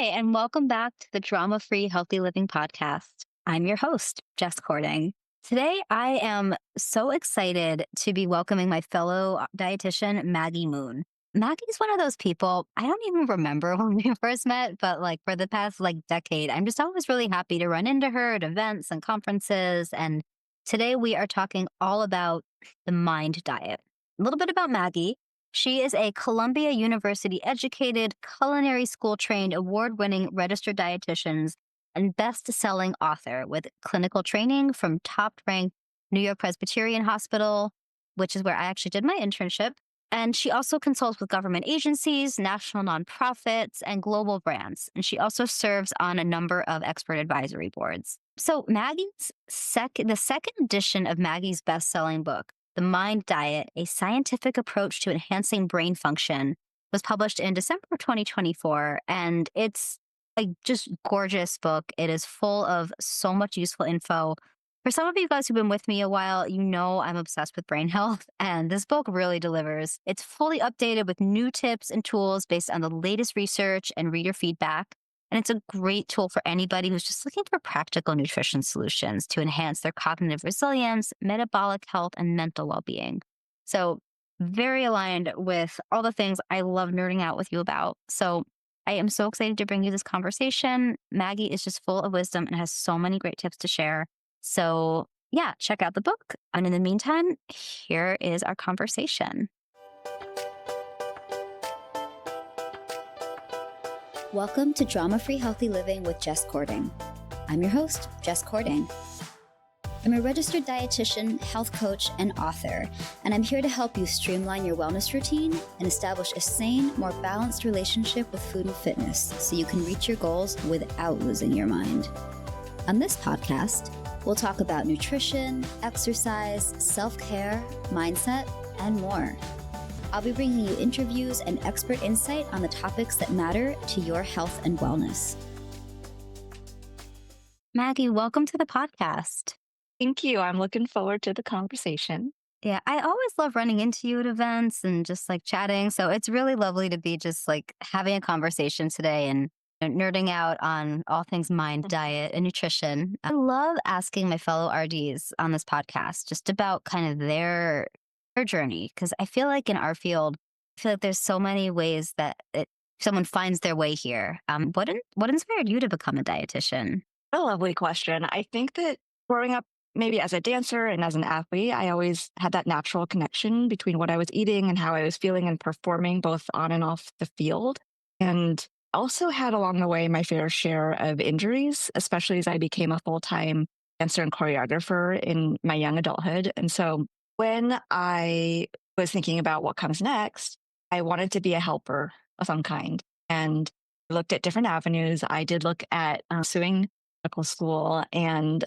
and welcome back to the Drama Free Healthy Living podcast. I'm your host, Jess Cording. Today, I am so excited to be welcoming my fellow dietitian, Maggie Moon. Maggie's one of those people, I don't even remember when we first met, but for the past decade, I'm just always really happy to run into her at events and conferences. And today we are talking all about the mind diet. A little bit about Maggie. She is a Columbia University educated, culinary school trained, award winning registered dietitian and best-selling author with clinical training from top-ranked New York Presbyterian Hospital, which is where I actually did my internship. And she also consults with government agencies, national nonprofits, and global brands. And she also serves on a number of expert advisory boards. So the second edition of Maggie's best-selling book, The Mind Diet, A Scientific Approach to Enhancing Brain Function, was published in December 2024. And it's a just gorgeous book. It is full of so much useful info. For some of you guys who've been with me a while, you know I'm obsessed with brain health, and this book really delivers. It's fully updated with new tips and tools based on the latest research and reader feedback. And it's a great tool for anybody who's just looking for practical nutrition solutions to enhance their cognitive resilience, metabolic health, and mental well-being. So very aligned with all the things I love nerding out with you about. So I am so excited to bring you this conversation. Maggie is just full of wisdom and has so many great tips to share. So yeah, check out the book. And in the meantime, here is our conversation. Welcome to Drama Free Healthy Living with Jess Cording. I'm your host, Jess Cording. I'm a registered dietitian, health coach, and author, and I'm here to help you streamline your wellness routine and establish a sane, more balanced relationship with food and fitness so you can reach your goals without losing your mind. On this podcast, we'll talk about nutrition, exercise, self-care, mindset, and more. I'll be bringing you interviews and expert insight on the topics that matter to your health and wellness. Maggie, welcome to the podcast. Thank you. I'm looking forward to the conversation. Yeah, I always love running into you at events and just chatting. So it's really lovely to be just having a conversation today and nerding out on all things mind, diet, and nutrition. I love asking my fellow RDs on this podcast just about kind of their journey, because I feel like in our field, there's so many ways that someone finds their way here. What inspired you to become a dietitian? A lovely question. I think that growing up, maybe as a dancer and as an athlete, I always had that natural connection between what I was eating and how I was feeling and performing both on and off the field. And also had along the way my fair share of injuries, especially as I became a full-time dancer and choreographer in my young adulthood. And so when I was thinking about what comes next, I wanted to be a helper of some kind and looked at different avenues. I did look at pursuing medical school and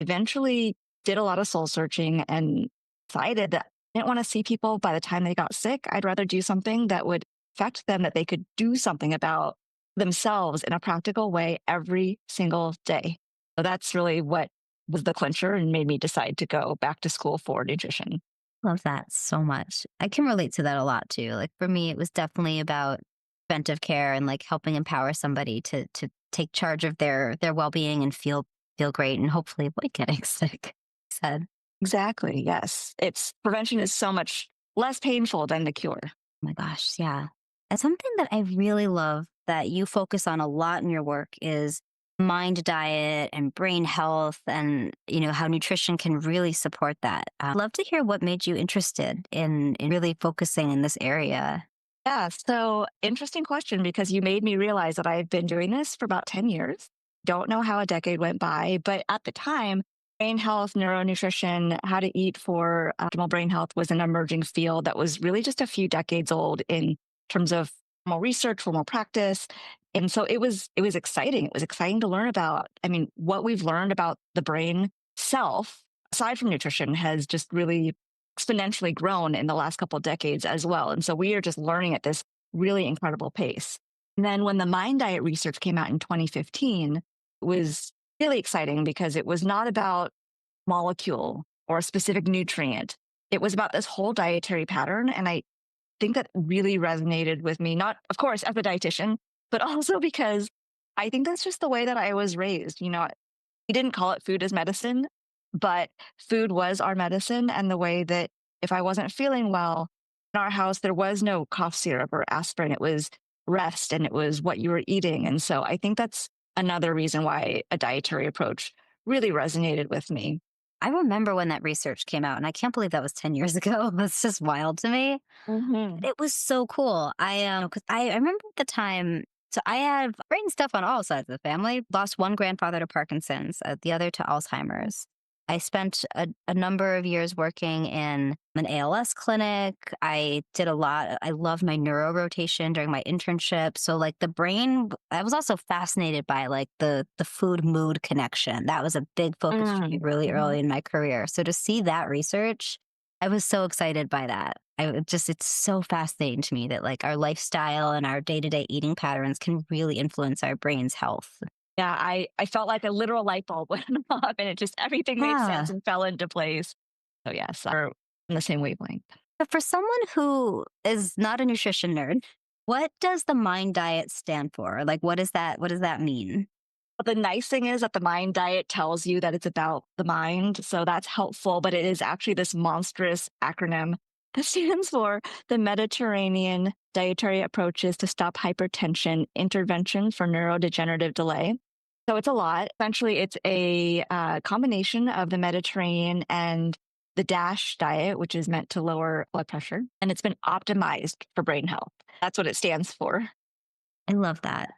eventually did a lot of soul searching and decided that I didn't want to see people by the time they got sick. I'd rather do something that would affect them, that they could do something about themselves in a practical way every single day. So that's really what was the clincher and made me decide to go back to school for nutrition. Love that so much. I can relate to that a lot too. For me, it was definitely about preventive care and helping empower somebody to take charge of their well-being and feel great and hopefully avoid getting sick. Said. Exactly. Yes. Prevention is so much less painful than the cure. Oh my gosh. Yeah. And something that I really love that you focus on a lot in your work is mind diet and brain health and, how nutrition can really support that. I'd love to hear what made you interested in really focusing in this area. Yeah. So interesting question, because you made me realize that I've been doing this for about 10 years. Don't know how a decade went by, but at the time, brain health, neuronutrition, how to eat for optimal brain health was an emerging field that was really just a few decades old in terms of more research, formal practice. And so it was exciting. It was exciting to learn about. What we've learned about the brain self, aside from nutrition, has just really exponentially grown in the last couple of decades as well. And so we are just learning at this really incredible pace. And then when the Mind Diet research came out in 2015, it was really exciting because it was not about molecule or a specific nutrient. It was about this whole dietary pattern. And I think that really resonated with me, not, of course, as a dietitian, but also because I think that's just the way that I was raised. We didn't call it food as medicine, but food was our medicine. And the way that if I wasn't feeling well in our house, there was no cough syrup or aspirin. It was rest and it was what you were eating. And so I think that's another reason why a dietary approach really resonated with me. I remember when that research came out, and I can't believe that was 10 years ago. That's just wild to me. Hmm. It was so cool. Because I remember at the time, so I have brain stuff on all sides of the family. Lost one grandfather to Parkinson's, the other to Alzheimer's. I spent a number of years working in an ALS clinic. I did a lot. I loved my neuro rotation during my internship. So like the brain, I was also fascinated by like the food mood connection. That was a big focus for me really Mm-hmm. early in my career. So to see that research, I was so excited by that. It's so fascinating to me that like our lifestyle and our day to day eating patterns can really influence our brain's health. Yeah, I felt like a literal light bulb went off and it just everything made sense Yeah. and fell into place. So yes, we're on the same wavelength. But for someone who is not a nutrition nerd, what does the MIND diet stand for? Like, what does that mean? But the nice thing is that the mind diet tells you that it's about the mind. So that's helpful, but it is actually this monstrous acronym that stands for the Mediterranean Dietary Approaches to Stop Hypertension Intervention for Neurodegenerative Delay. So it's a lot. Essentially, it's a combination of the Mediterranean and the DASH diet, which is meant to lower blood pressure, and it's been optimized for brain health. That's what it stands for. I love that.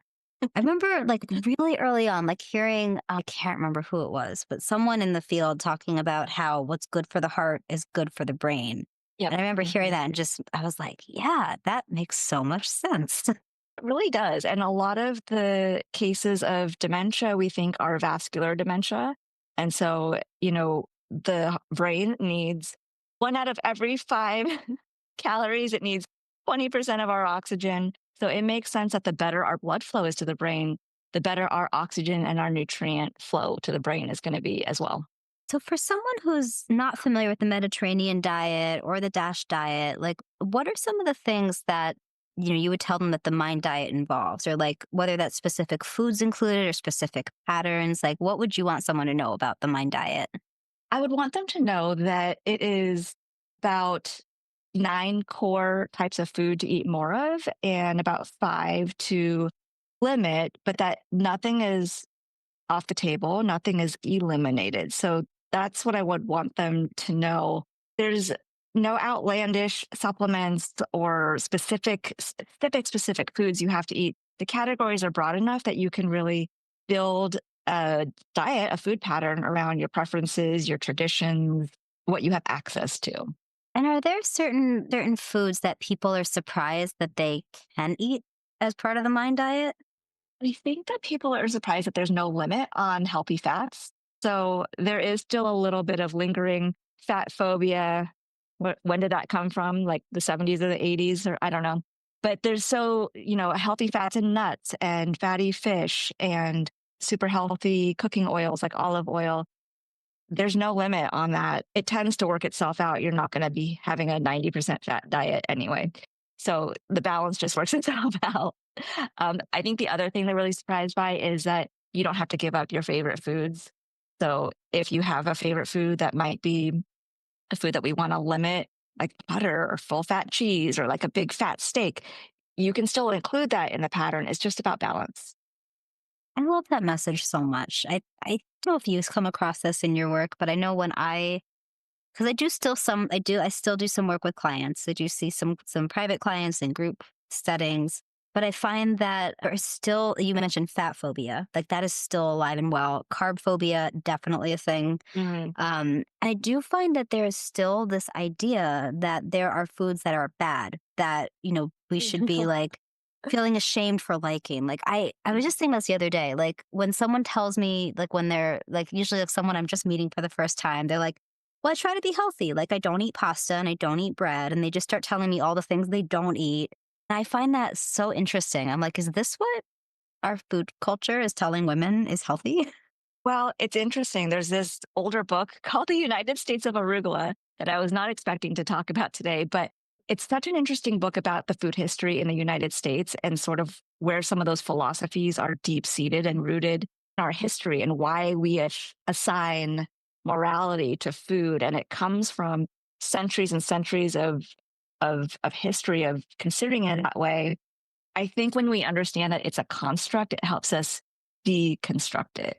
I remember like really early on, like hearing, I can't remember who it was, but someone in the field talking about how what's good for the heart is good for the brain. Yep. And I remember hearing Mhm. that and just, I was like, yeah, that makes so much sense. It really does. And a lot of the cases of dementia we think are vascular dementia. And so, the brain needs one out of every five calories, it needs 20% of our oxygen. So it makes sense that the better our blood flow is to the brain, the better our oxygen and our nutrient flow to the brain is going to be as well. So, for someone who's not familiar with the Mediterranean diet or the DASH diet, like what are some of the things that you would tell them that the MIND diet involves, or like whether that's specific foods included or specific patterns? Like, what would you want someone to know about the MIND diet? I would want them to know that it is about 9 core types of food to eat more of and about 5 to limit, but that nothing is off the table, nothing is eliminated. So that's what I would want them to know. There's no outlandish supplements or specific foods you have to eat. The categories are broad enough that you can really build a diet, a food pattern around your preferences, your traditions, what you have access to. And are there certain foods that people are surprised that they can eat as part of the MIND diet? I think that people are surprised that there's no limit on healthy fats. So there is still a little bit of lingering fat phobia. When did that come from? Like the 70s or the 80s, or I don't know. But there's healthy fats in nuts and fatty fish and super healthy cooking oils like olive oil. There's no limit on that. It tends to work itself out. You're not going to be having a 90% fat diet anyway. So the balance just works itself out. I think the other thing they're really surprised by is that you don't have to give up your favorite foods. So if you have a favorite food that might be a food that we want to limit, like butter or full fat cheese or like a big fat steak, you can still include that in the pattern. It's just about balance. I love that message so much. I don't know if you've come across this in your work, but I know when because I still do some work with clients. I do see some private clients in group settings, but I find that there is still, you mentioned fat phobia, like that is still alive and well. Carb phobia, definitely a thing. Mhm. I do find that there is still this idea that there are foods that are bad, that, we should be like feeling ashamed for liking. Like I was just thinking this the other day, like when someone tells me, like when they're like, usually like someone I'm just meeting for the first time, they're like, well, I try to be healthy. Like I don't eat pasta and I don't eat bread. And they just start telling me all the things they don't eat. And I find that so interesting. I'm like, is this what our food culture is telling women is healthy? Well, it's interesting. There's this older book called The United States of Arugula that I was not expecting to talk about today, but it's such an interesting book about the food history in the United States and sort of where some of those philosophies are deep seated and rooted in our history and why we assign morality to food. And it comes from centuries and centuries of history of considering it that way. I think when we understand that it's a construct, it helps us deconstruct it.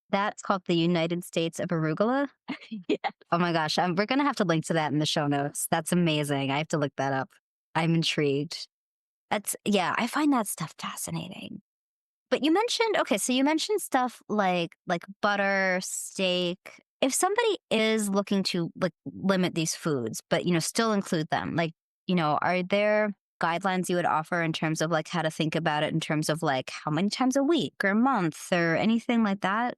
That's called the United States of Arugula. Yeah. Oh my gosh, we're gonna have to link to that in the show notes. That's amazing. I have to look that up. I'm intrigued. That's yeah, I find that stuff fascinating. But you mentioned okay, so you mentioned stuff like butter, steak. If somebody is looking to like limit these foods, but still include them, like, are there guidelines you would offer in terms of like how to think about it in terms of like how many times a week or a month or anything like that?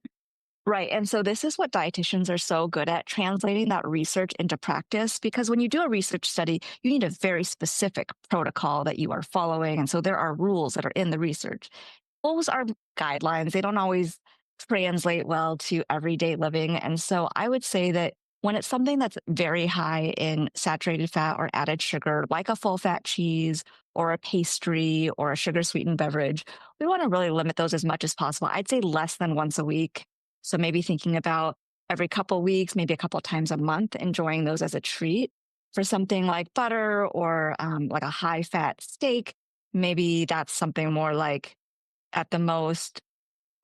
Right. And so this is what dietitians are so good at translating that research into practice. Because when you do a research study, you need a very specific protocol that you are following. And so there are rules that are in the research. Those are guidelines. They don't always translate well to everyday living. And so I would say that when it's something that's very high in saturated fat or added sugar, like a full fat cheese or a pastry or a sugar sweetened beverage, we want to really limit those as much as possible. I'd say less than once a week. So maybe thinking about every couple weeks, maybe a couple times a month, enjoying those as a treat. For something like butter or like a high fat steak, maybe that's something more like at the most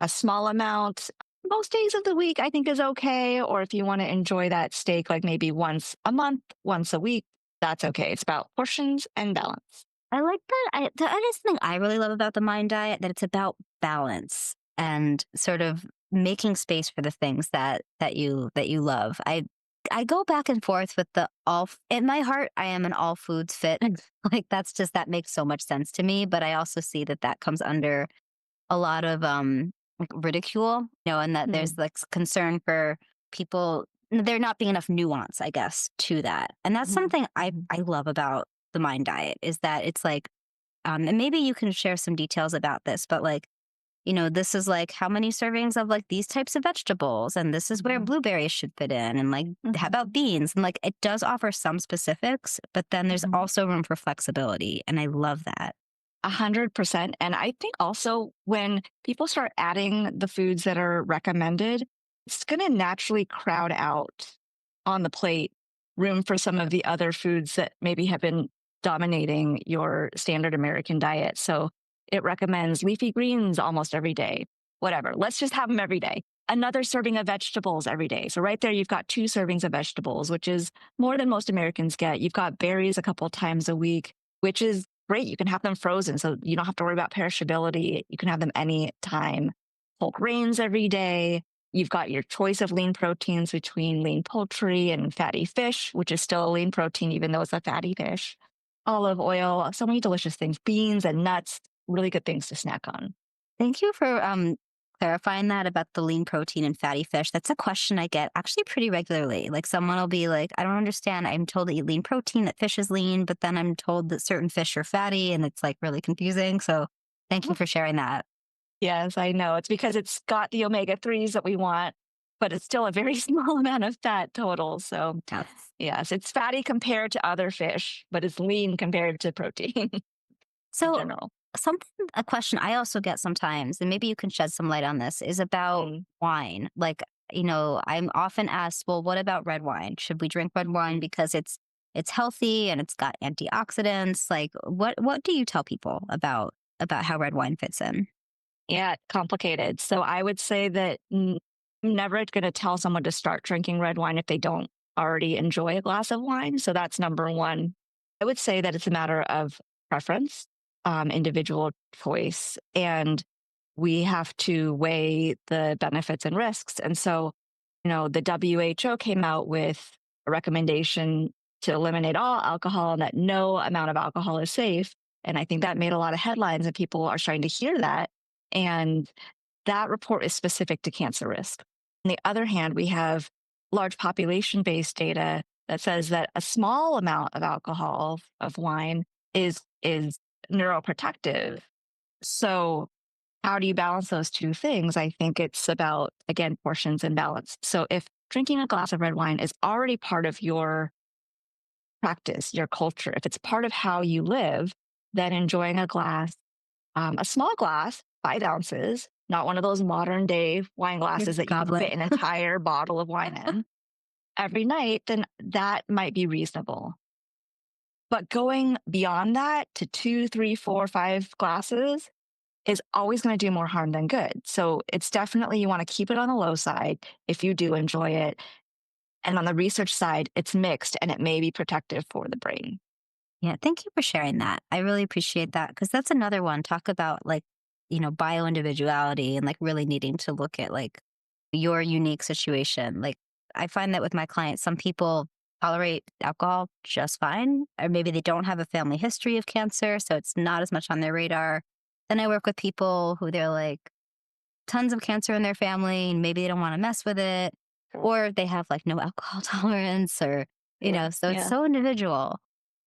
a small amount. Most days of the week, I think, is okay. Or if you want to enjoy that steak, like maybe once a month, once a week, that's okay. It's about portions and balance. I like that. That is something I really love about the Mind Diet, that it's about balance and sort of making space for the things that you love. I go back and forth with the in my heart, I am an all foods fit. Like that makes so much sense to me, but I also see that that comes under a lot of like ridicule, and that Hmm. there's like concern for people there not being enough nuance, I guess, to that. And that's Hmm. something I love about the Mind Diet is that it's like and maybe you can share some details about this, but like, this is like how many servings of like these types of vegetables, and this is where Hmm. blueberries should fit in, and like, how Hmm. about beans? And like, it does offer some specifics, but then there's Hmm. also room for flexibility. And I love that. 100%. And I think also when people start adding the foods that are recommended, it's going to naturally crowd out on the plate room for some of the other foods that maybe have been dominating your standard American diet. So it recommends leafy greens almost every day, whatever. Let's just have them every day. Another serving of vegetables every day. So right there, you've got two servings of vegetables, which is more than most Americans get. You've got berries a couple times a week, which is great. You can have them frozen, so you don't have to worry about perishability. You can have them any time. Whole grains every day. You've got your choice of lean proteins between lean poultry and fatty fish, which is still a lean protein, even though it's a fatty fish. Olive oil, so many delicious things. Beans and nuts, really good things to snack on. Thank you for clarifying that about the lean protein and fatty fish. That's a question I get actually pretty regularly. Like someone will be like, I don't understand. I'm told to eat lean protein, that fish is lean, but then I'm told that certain fish are fatty, and it's like really confusing. So thank you for sharing that. Yes, I know. It's because it's got the omega 3s that we want, but it's still a very small amount of fat total. So, Yes. yes, it's fatty compared to other fish, but it's lean compared to protein in So general. a question I also get sometimes, and maybe you can shed some light on this, is about Mm. wine. Like, I'm often asked, well, what about red wine? Should we drink red wine because it's healthy and it's got antioxidants? Like, what do you tell people about how red wine fits in? Yeah, complicated. So I would say that I'm never going to tell someone to start drinking red wine if they don't already enjoy a glass of wine. So that's number one. I would say that it's a matter of preference, individual choice, and we have to weigh the benefits and risks. And so, the WHO came out with a recommendation to eliminate all alcohol and that no amount of alcohol is safe. And I think that made a lot of headlines, and people are starting to hear that. And that report is specific to cancer risk. On the other hand, we have large population based data that says that a small amount of alcohol, of wine, is neuroprotective. So how do you balance those two things? I think it's about, again, portions and balance. So if drinking a glass of red wine is already part of your practice, your culture, if it's part of how you live, then enjoying a small glass, 5 ounces, not one of those modern day wine Your glasses that you can goblet. fit an entire bottle of wine in every night, then that might be reasonable. But going beyond that to two, three, four, 5 glasses is always going to do more harm than good. So it's definitely, you want to keep it on the low side if you do enjoy it. And on the research side, it's mixed and it may be protective for the brain. Yeah, thank you for sharing that. I really appreciate that because that's another one. Talk about like, bio individuality and like really needing to look at like your unique situation. Like, I find that with my clients, some people tolerate alcohol just fine, or maybe they don't have a family history of cancer, so it's not as much on their radar. Then I work with people who they're like tons of cancer in their family and maybe they don't want to mess with it, or they have like no alcohol tolerance, or, so it's Yeah. so individual.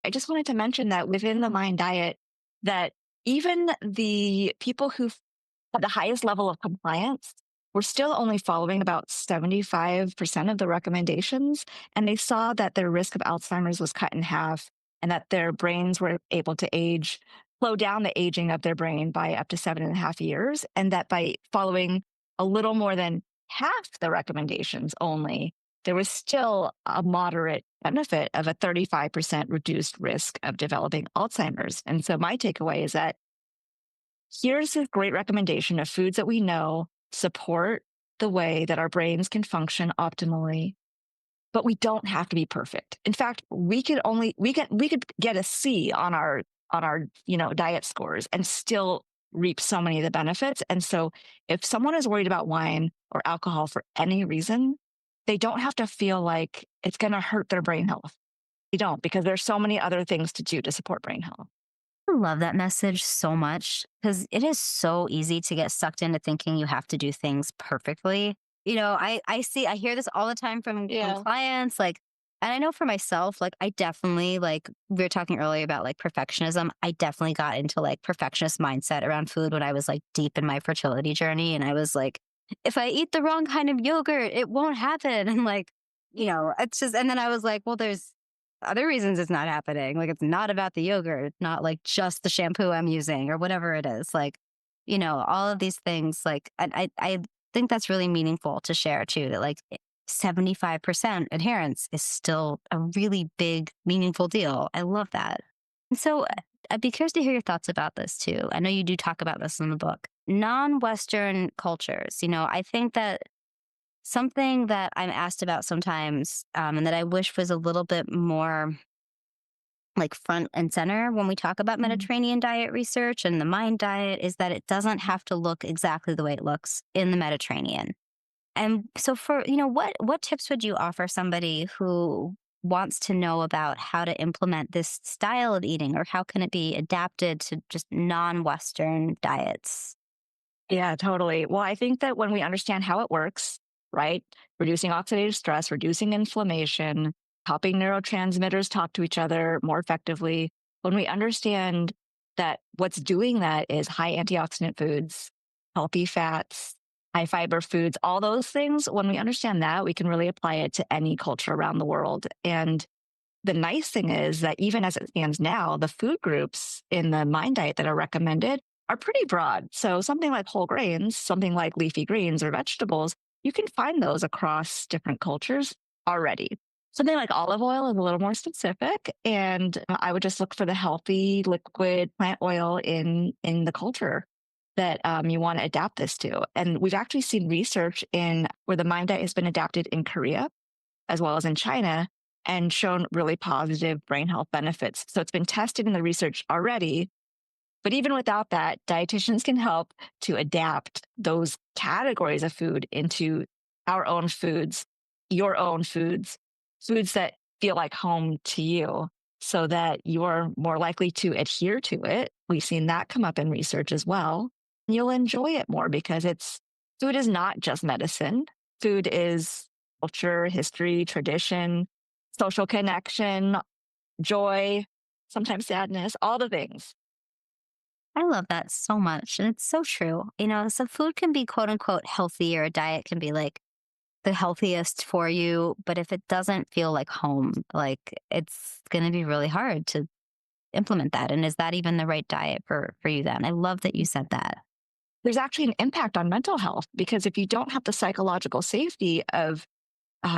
I just wanted to mention that within the Mind Diet, that even the people who have the highest level of compliance were still only following about 75% of the recommendations. And they saw that their risk of Alzheimer's was cut in half and that their brains were able to slow down the aging of their brain by up to 7.5 years. And that by following a little more than half the recommendations only, there was still a moderate benefit of a 35% reduced risk of developing Alzheimer's. And so my takeaway is that here's a great recommendation of foods that we know support the way that our brains can function optimally, but we don't have to be perfect. In fact, we could get a C on our diet scores and still reap so many of the benefits. And so if someone is worried about wine or alcohol for any reason, they don't have to feel like it's going to hurt their brain health. They don't, because there's so many other things to do to support brain health. I love that message so much because it is so easy to get sucked into thinking you have to do things perfectly. I hear this all the time from Yeah. clients, like, and I know for myself, like, I definitely, like, we were talking earlier about like perfectionism. I definitely got into like perfectionist mindset around food when I was like deep in my fertility journey. And I was like, if I eat the wrong kind of yogurt, it won't happen. And like, it's just, and then I was like, well, there's other reasons it's not happening. Like, it's not about the yogurt. It's not like just the shampoo I'm using or whatever it is. Like, all of these things. Like, I think that's really meaningful to share too. That like 75% adherence is still a really big, meaningful deal. I love that. And so I'd be curious to hear your thoughts about this too. I know you do talk about this in the book. Non-Western cultures. I think that something that I'm asked about sometimes, and that I wish was a little bit more like front and center when we talk about Mhm. Mediterranean diet research and the mind diet is that it doesn't have to look exactly the way it looks in the Mediterranean. And so for, what tips would you offer somebody who wants to know about how to implement this style of eating or how can it be adapted to just non-Western diets? Yeah, totally. Well, I think that when we understand how it works, right? Reducing oxidative stress, reducing inflammation, helping neurotransmitters talk to each other more effectively. When we understand that what's doing that is high antioxidant foods, healthy fats, high fiber foods, all those things, when we understand that, we can really apply it to any culture around the world. And the nice thing is that even as it stands now, the food groups in the Mind Diet that are recommended are pretty broad. So something like whole grains, something like leafy greens or vegetables, you can find those across different cultures already. Something like olive oil is a little more specific, and I would just look for the healthy liquid plant oil in the culture that you want to adapt this to. And we've actually seen research in where the Mind Diet has been adapted in Korea as well as in China and shown really positive brain health benefits. So it's been tested in the research already. But even without that, dietitians can help to adapt those categories of food into our own foods, your own foods, foods that feel like home to you so that you're more likely to adhere to it. We've seen that come up in research as well. You'll enjoy it more because food is not just medicine. Food is culture, history, tradition, social connection, joy, sometimes sadness, all the things. I love that so much. And it's so true. So food can be quote unquote healthy or a diet can be like the healthiest for you, but if it doesn't feel like home, like it's going to be really hard to implement that. And is that even the right diet for you then? I love that you said that. There's actually an impact on mental health because if you don't have the psychological safety of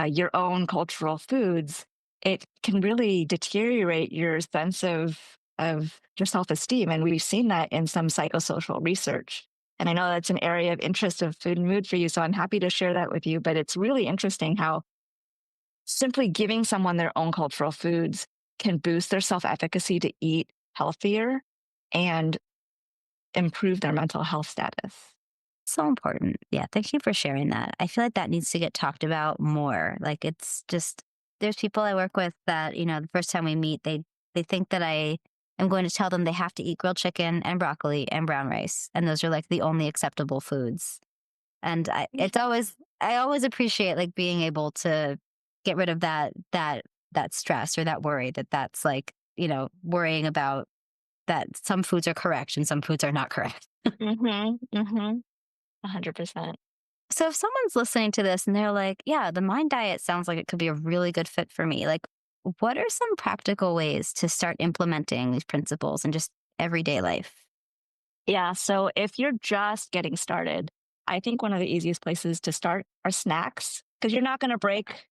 your own cultural foods, it can really deteriorate your sense of your self esteem, and we've seen that in some psychosocial research. And I know that's an area of interest of food and mood for you, so I'm happy to share that with you. But it's really interesting how simply giving someone their own cultural foods can boost their self efficacy to eat healthier and improve their mental health status. So important. Yeah. Thank you for sharing that. I feel like that needs to get talked about more. Like it's just, there's people I work with that, the first time we meet, they think that I am going to tell them they have to eat grilled chicken and broccoli and brown rice. And those are like the only acceptable foods. And I always appreciate like being able to get rid of that stress or that worry that's like, worrying about that some foods are correct and some foods are not correct. Mm-hmm. Mm-hmm. 100%. So if someone's listening to this and they're like, yeah, the mind diet sounds like it could be a really good fit for me. Like, what are some practical ways to start implementing these principles in just everyday life? Yeah. So if you're just getting started, I think one of the easiest places to start are snacks because you're not going to break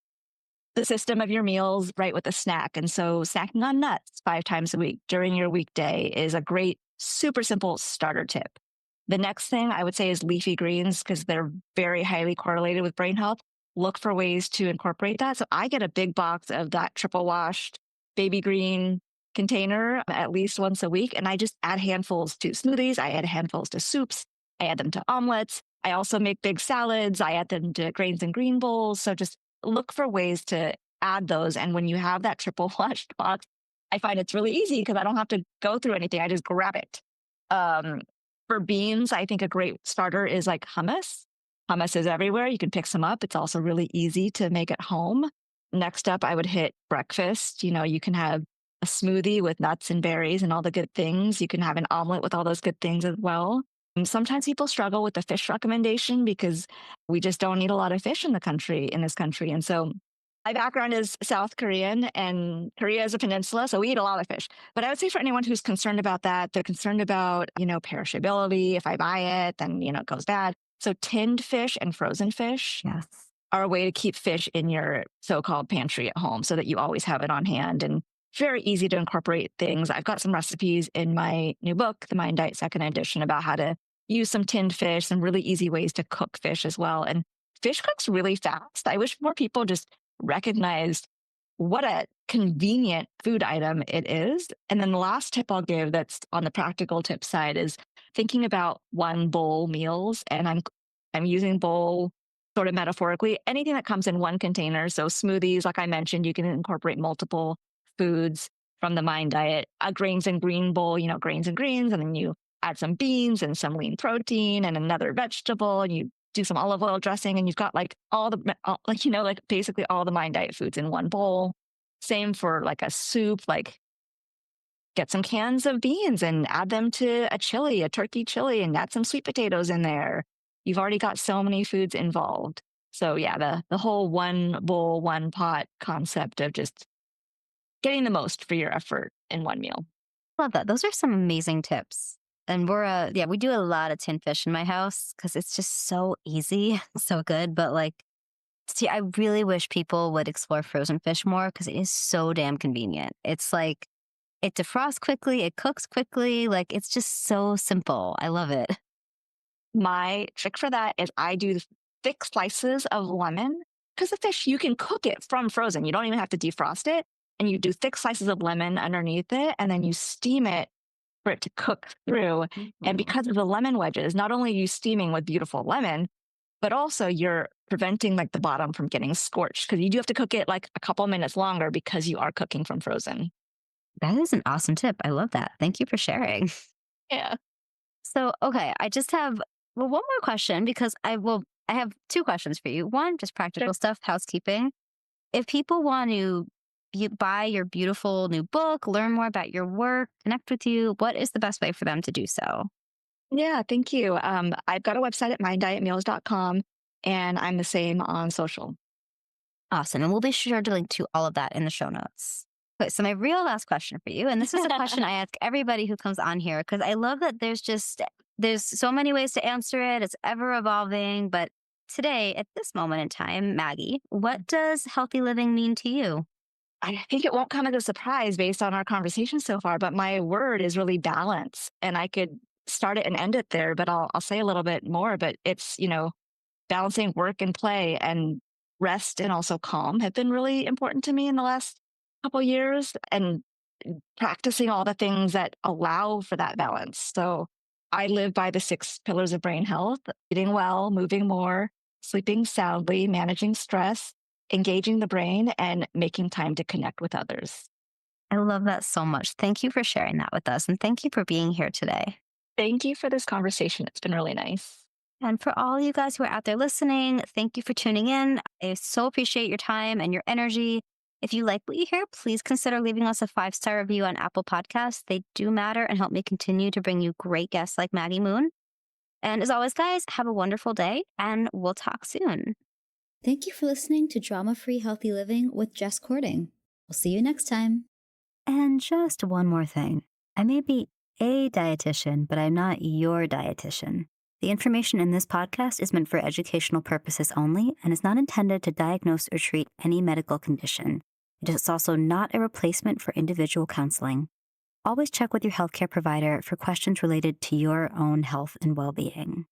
the system of your meals right with a snack. And so snacking on nuts 5 times a week during your weekday is a great, super simple starter tip. The next thing I would say is leafy greens because they're very highly correlated with brain health. Look for ways to incorporate that. So I get a big box of that triple washed baby green container at least once a week. And I just add handfuls to smoothies. I add handfuls to soups. I add them to omelets. I also make big salads. I add them to grains and green bowls. So just look for ways to add those. And when you have that triple washed box, I find it's really easy because I don't have to go through anything. I just grab it. Um, for beans, I think a great starter is like hummus. Hummus is everywhere. You can pick some up. It's also really easy to make at home. Next up, I would hit breakfast. You can have a smoothie with nuts and berries and all the good things. You can have an omelet with all those good things as well. And sometimes people struggle with the fish recommendation because we just don't eat a lot of fish in this country. And so my background is South Korean and Korea is a peninsula, so we eat a lot of fish. But I would say for anyone who's concerned about that, they're concerned about, perishability. If I buy it, then, it goes bad. So tinned fish and frozen fish Yes. are a way to keep fish in your so-called pantry at home so that you always have it on hand and very easy to incorporate things. I've got some recipes in my new book, The Mind Diet Second Edition, about how to use some tinned fish, some really easy ways to cook fish as well. And fish cooks really fast. I wish more people just recognized what a convenient food item it is. And then the last tip I'll give that's on the practical tip side is thinking about one bowl meals. And I'm using bowl sort of metaphorically, anything that comes in one container. So smoothies, like I mentioned, you can incorporate multiple foods from the Mind Diet. A grains and green bowl, grains and greens, and then you add some beans and some lean protein and another vegetable, and you do some olive oil dressing, and you've got like like basically all the Mind Diet foods in one bowl. Same for like a soup, like get some cans of beans and add them to a turkey chili, and add some sweet potatoes in there. You've already got so many foods involved. So yeah, the whole one bowl, one pot concept of just getting the most for your effort in one meal. Love that. Those are some amazing tips. And we do a lot of tin fish in my house because it's just so easy, so good. But like, see, I really wish people would explore frozen fish more because it is so damn convenient. It's like, it defrosts quickly, it cooks quickly. Like, it's just so simple. I love it. My trick for that is I do thick slices of lemon because the fish, you can cook it from frozen. You don't even have to defrost it. And you do thick slices of lemon underneath it, and then you steam it for it to cook through. And because of the lemon wedges, not only are you steaming with beautiful lemon, but also you're preventing like the bottom from getting scorched because you do have to cook it like a couple minutes longer because you are cooking from frozen. That is an awesome tip. I love that. Thank you for sharing. Yeah. So, okay, I just have one more question because I have two questions for you. One, just Sure. practical stuff, housekeeping. If people want to buy your beautiful new book, learn more about your work, connect with you, what is the best way for them to do so? Yeah, thank you. I've got a website at minddietmeals.com. and I'm the same on social. Awesome. And we'll be sure to link to all of that in the show notes. Okay, so my real last question for you, and this is a question I ask everybody who comes on here because I love that there's so many ways to answer it. It's ever evolving, but today at this moment in time, Maggie, what does healthy living mean to you? I think it won't come as a surprise based on our conversation so far, but my word is really balance. And I could start it and end it there, but I'll say a little bit more. But it's, balancing work and play and rest and also calm have been really important to me in the last couple years and practicing all the things that allow for that balance. So I live by the six pillars of brain health: eating well, moving more, sleeping soundly, managing stress, engaging the brain, and making time to connect with others. I love that so much. Thank you for sharing that with us. And thank you for being here today. Thank you for this conversation. It's been really nice. And for all you guys who are out there listening, thank you for tuning in. I so appreciate your time and your energy. If you like what you hear, please consider leaving us a 5-star review on Apple Podcasts. They do matter and help me continue to bring you great guests like Maggie Moon. And as always, guys, have a wonderful day and we'll talk soon. Thank you for listening to Drama Free Healthy Living with Jess Cording. We'll see you next time. And just one more thing. I may be a dietitian, but I'm not your dietitian. The information in this podcast is meant for educational purposes only and is not intended to diagnose or treat any medical condition. It is also not a replacement for individual counseling. Always check with your healthcare provider for questions related to your own health and well-being.